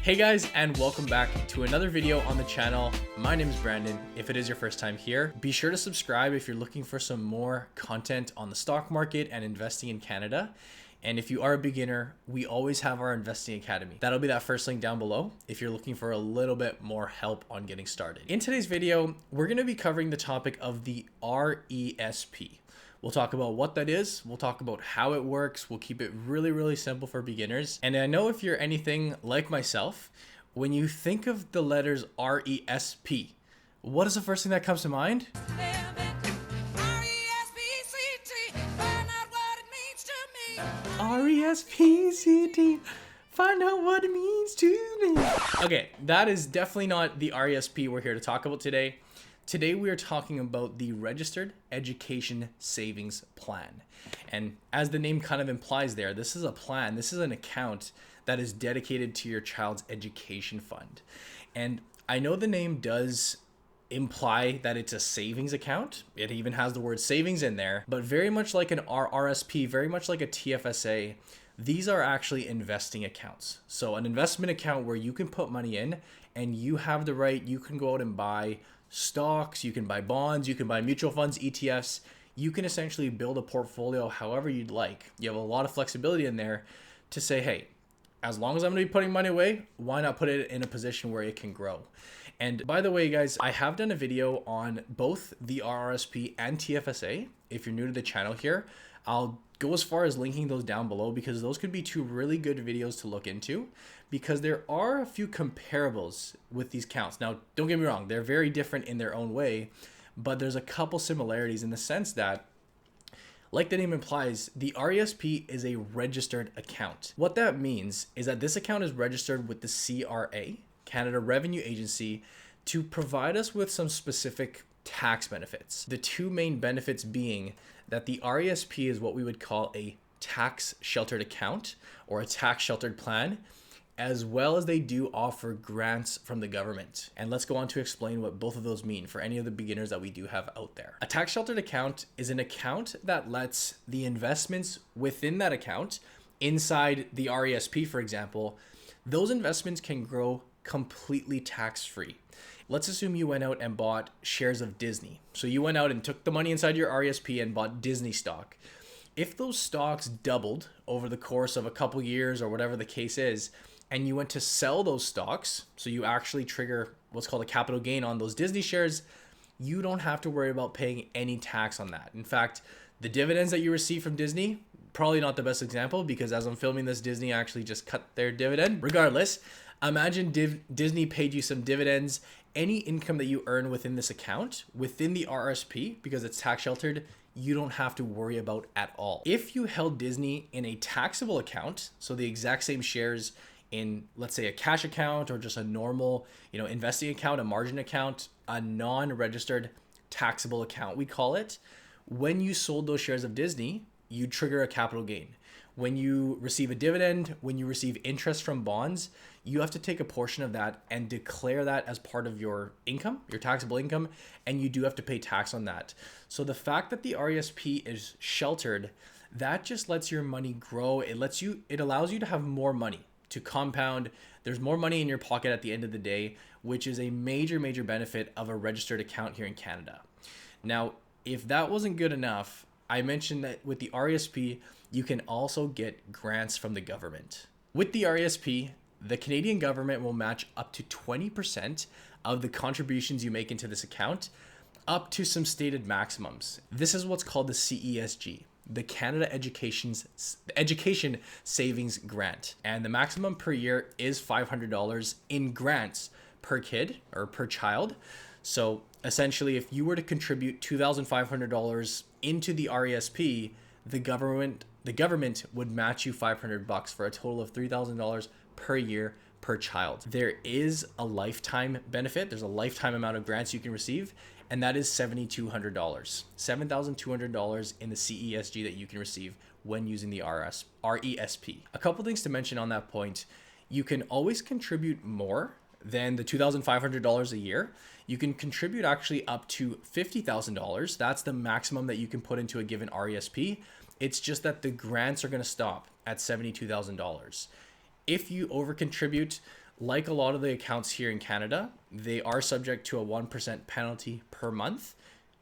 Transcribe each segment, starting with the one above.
Hey guys, and welcome back to another video on the channel. My name is Brandon. If it is your first time here, be sure to subscribe if you're looking for some more content on the stock market and investing in Canada. And if you are a beginner, we always have our Investing Academy. That'll be that first link down below if you're looking for a little bit more help on getting started. In today's video, we're going to be covering the topic of the RESP. We'll talk about what that is. We'll talk about how it works. We'll keep it really simple for beginners. And I know if you're anything like myself, when you think of the letters RESP, what is the first thing that comes to mind? RESPCT. Find out what it means to me. Okay, that is definitely not the RESP we're here to talk about today. Today we are talking about the Registered Education Savings Plan. And as the name kind of implies there, this is a plan, this is an account that is dedicated to your child's education fund. And I know the name does imply that it's a savings account. It even has the word savings in there, but very much like an RRSP, very much like a TFSA, these are actually investing accounts. So an investment account where you can put money in and you have the right, you can go out and buy stocks, you can buy bonds, you can buy mutual funds, ETFs. You can essentially build a portfolio however you'd like. You have a lot of flexibility in there to say, hey, as long as I'm going to be putting money away, why not put it in a position where it can grow? And by the way, guys, I have done a video on both the RRSP and TFSA. If you're new to the channel here, I'll go as far as linking those down below because those could be two really good videos to look into because there are a few comparables with these counts. Now, don't get me wrong, they're very different in their own way, but there's a couple similarities in the sense that, like the name implies, the RESP is a registered account. What that means is that this account is registered with the CRA, Canada Revenue Agency, to provide us with some specific tax benefits. The two main benefits being that the RESP is what we would call a tax sheltered account or a tax sheltered plan, as well as they do offer grants from the government. And let's go on to explain what both of those mean for any of the beginners that we do have out there. A tax sheltered account is an account that lets the investments within that account, inside the RESP, for example, those investments can grow completely tax-free. Let's assume you went out and bought shares of Disney. So you went out and took the money inside your RESP and bought Disney stock. If those stocks doubled over the course of a couple years or whatever the case is, and you went to sell those stocks, so you actually trigger what's called a capital gain on those Disney shares, you don't have to worry about paying any tax on that. In fact, the dividends that you receive from Disney, probably not the best example because as I'm filming this, Disney actually just cut their dividend. Regardless, imagine Disney paid you some dividends. Any income that you earn within this account, within the RSP, because it's tax sheltered, you don't have to worry about at all. If you held Disney in a taxable account, so the exact same shares in, let's say, a cash account or just a normal, investing account, a margin account, a non-registered taxable account, we call it, when you sold those shares of Disney, you trigger a capital gain. When you receive a dividend, when you receive interest from bonds, you have to take a portion of that and declare that as part of your income, your taxable income, and you do have to pay tax on that. So the fact that the RESP is sheltered, that just lets your money grow. It allows you to have more money to compound. There's more money in your pocket at the end of the day, which is a major benefit of a registered account here in Canada. Now, if that wasn't good enough, I mentioned that with the RESP, you can also get grants from the government. With the RESP, the Canadian government will match up to 20% of the contributions you make into this account, up to some stated maximums. This is what's called the CESG, the Canada Education Savings Grant. And the maximum per year is $500 in grants per kid or per child. So essentially, if you were to contribute $2,500 into the RESP, the government would match you $500 for a total of $3,000 per year per child. There is a lifetime benefit. There's a lifetime amount of grants you can receive, and that is $7,200. $7,200 in the CESG that you can receive when using the RESP. A couple things to mention on that point. You can always contribute more than the $2,500 a year. You can contribute actually up to $50,000. That's the maximum that you can put into a given RESP. It's just that the grants are going to stop at $72,000. If you over contribute, Like a lot of the accounts here in Canada, they are subject to a 1% penalty per month.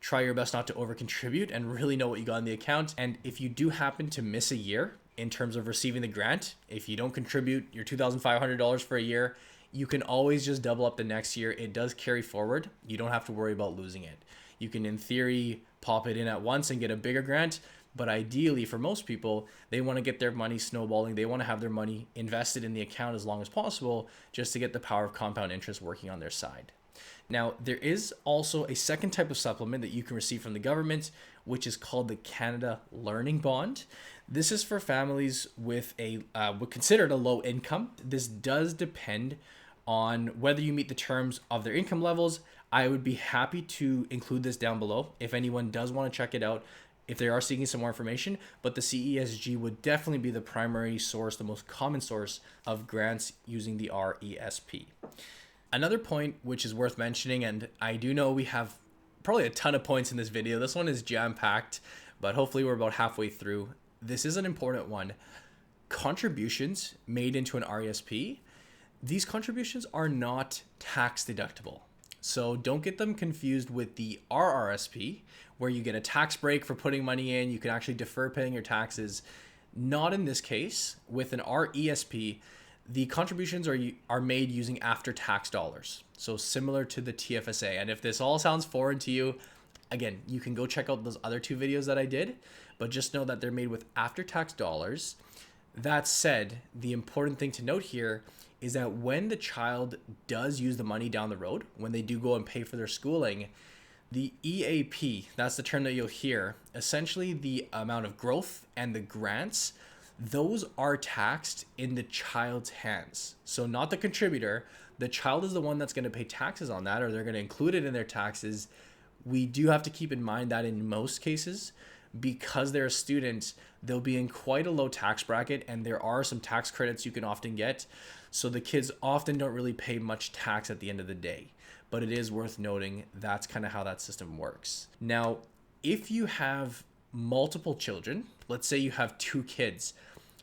Try your best not to over contribute and really know what you got in the account. And if you do happen to miss a year in terms of receiving the grant, if you don't contribute your $2,500 for a year, you can always just double up the next year. It does carry forward. You don't have to worry about losing it. You can, in theory, pop it in at once and get a bigger grant. But ideally, for most people, they want to get their money snowballing. They want to have their money invested in the account as long as possible just to get the power of compound interest working on their side. Now, there is also a second type of supplement that you can receive from the government, which is called the Canada Learning Bond. This is for families with considered a low income. This does depend on whether you meet the terms of their income levels. I would be happy to include this down below if anyone does want to check it out, if they are seeking some more information, but the CESG would definitely be the primary source, the most common source of grants using the RESP. Another point which is worth mentioning, and I do know we have probably a ton of points in this video. This one is jam-packed, but hopefully we're about halfway through. This is an important one. Contributions made into an RESP, these contributions are not tax deductible. So don't get them confused with the RRSP, where you get a tax break for putting money in. You can actually defer paying your taxes. Not in this case. With an RESP, the contributions are made using after-tax dollars. So similar to the TFSA. And if this all sounds foreign to you, again, you can go check out those other two videos that I did, but just know that they're made with after-tax dollars. That said, the important thing to note here is that when the child does use the money down the road, when they do go and pay for their schooling, the EAP, that's the term that you'll hear, essentially the amount of growth and the grants, those are taxed in the child's hands. So not the contributor. The child is the one that's going to pay taxes on that, or they're going to include it in their taxes. We do have to keep in mind that in most cases, because they're a student, they'll be in quite a low tax bracket, and there are some tax credits you can often get. So the kids often don't really pay much tax at the end of the day. But it is worth noting that's kind of how that system works. Now, if you have multiple children, let's say you have 2 kids,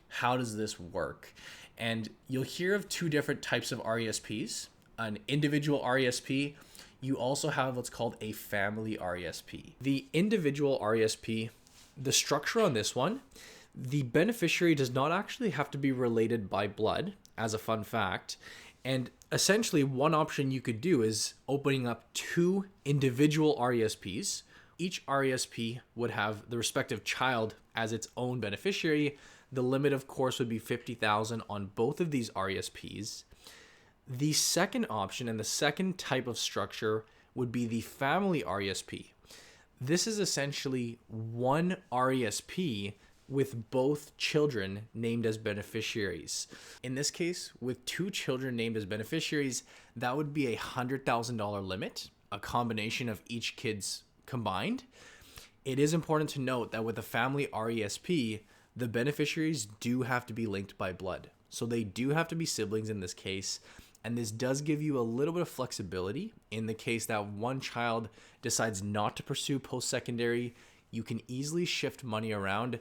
how does this work? And you'll hear of 2 different types of RESPs. An individual RESP. You also have what's called a family RESP. The individual RESP, the structure on this one, the beneficiary does not actually have to be related by blood, as a fun fact. And essentially, one option you could do is opening up 2 individual RESPs. Each RESP would have the respective child as its own beneficiary. The limit, of course, would be $50,000 on both of these RESPs. The second option and the second type of structure would be the family RESP. This is essentially one RESP with both children named as beneficiaries. In this case, with 2 children named as beneficiaries, that would be a $100,000 limit, a combination of each kid's combined. It is important to note that with a family RESP, the beneficiaries do have to be linked by blood. So they do have to be siblings in this case. And this does give you a little bit of flexibility in the case that one child decides not to pursue post-secondary. You can easily shift money around.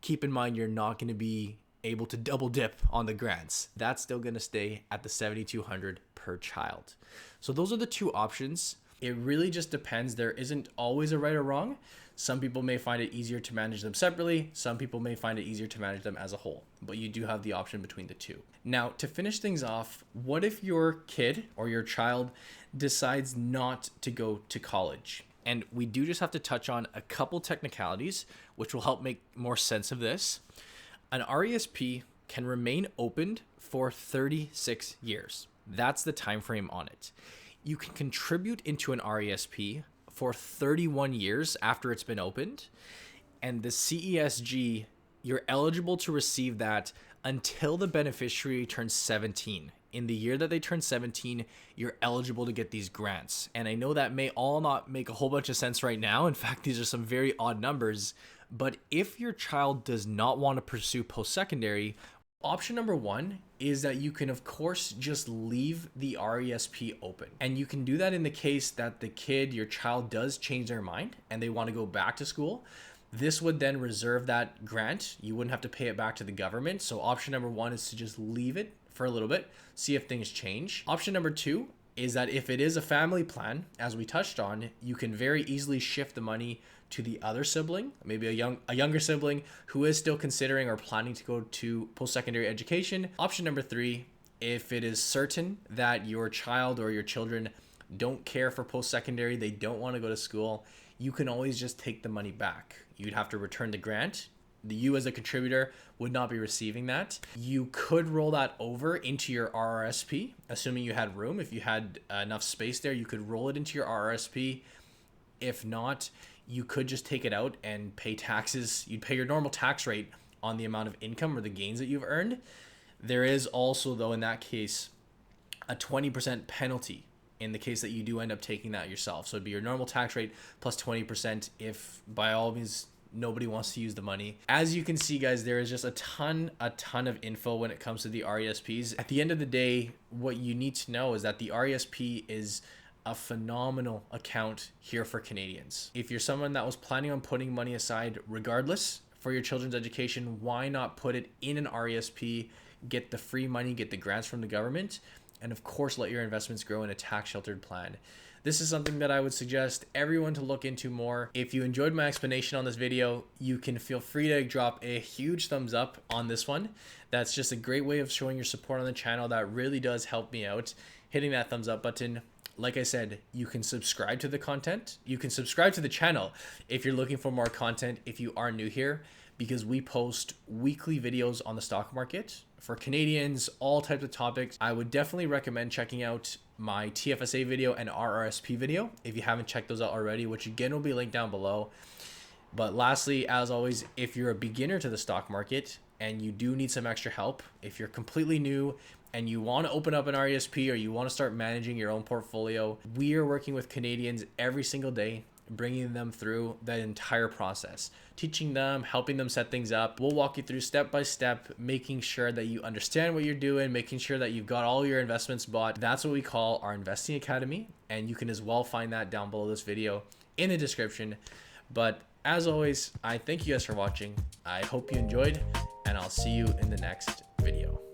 Keep in mind, you're not going to be able to double dip on the grants. That's still going to stay at the $7,200 per child. So those are the 2 options. It really just depends. There isn't always a right or wrong. Some people may find it easier to manage them separately. Some people may find it easier to manage them as a whole, but you do have the option between the 2. Now, to finish things off, what if your kid or your child decides not to go to college? And we do just have to touch on a couple technicalities, which will help make more sense of this. An RESP can remain opened for 36 years. That's the time frame on it. You can contribute into an RESP for 31 years after it's been opened. And the CESG, you're eligible to receive that until the beneficiary turns 17. In the year that they turn 17, you're eligible to get these grants. And I know that may all not make a whole bunch of sense right now. In fact, these are some very odd numbers. But if your child does not want to pursue post-secondary, option number 1 is that you can, of course, just leave the RESP open. And you can do that in the case that the kid, your child, does change their mind and they want to go back to school. This would then reserve that grant. You wouldn't have to pay it back to the government. So option number 1 is to just leave it for a little bit, see if things change. Option number 2 is that if it is a family plan, as we touched on, you can very easily shift the money to the other sibling, maybe a younger sibling who is still considering or planning to go to post-secondary education. Option number 3, if it is certain that your child or your children don't care for post-secondary, they don't want to go to school, you can always just take the money back. You'd have to return the grant. You as a contributor would not be receiving that. You could roll that over into your RRSP, assuming you had room. If you had enough space there, you could roll it into your RRSP. If not, you could just take it out and pay taxes. You'd pay your normal tax rate on the amount of income or the gains that you've earned. There is also, though, in that case, a 20% penalty in the case that you do end up taking that yourself. So it'd be your normal tax rate plus 20% if by all means nobody wants to use the money. As you can see, guys, there is just a ton of info when it comes to the RESPs. At the end of the day, what you need to know is that the RESP is a phenomenal account here for Canadians. If you're someone that was planning on putting money aside regardless for your children's education, why not put it in an RESP, get the free money, get the grants from the government, and of course let your investments grow in a tax sheltered plan. This is something that I would suggest everyone to look into more. If you enjoyed my explanation on this video, you can feel free to drop a huge thumbs up on this one. That's just a great way of showing your support on the channel. That really does help me out. Hitting that thumbs up button. Like I said, you can subscribe to the content. You can subscribe to the channel if you're looking for more content if you are new here, because we post weekly videos on the stock market for Canadians, all types of topics. I would definitely recommend checking out my TFSA video and RRSP video if you haven't checked those out already, which again will be linked down below. But lastly, as always, if you're a beginner to the stock market and you do need some extra help, if you're completely new and you want to open up an RESP or you want to start managing your own portfolio, we are working with Canadians every single day, bringing them through that entire process, teaching them, helping them set things up. We'll walk you through step by step, making sure that you understand what you're doing, making sure that you've got all your investments bought. That's what we call our Investing Academy, and you can as well find that down below this video in the description. But as always, I thank you guys for watching. I hope you enjoyed, and I'll see you in the next video.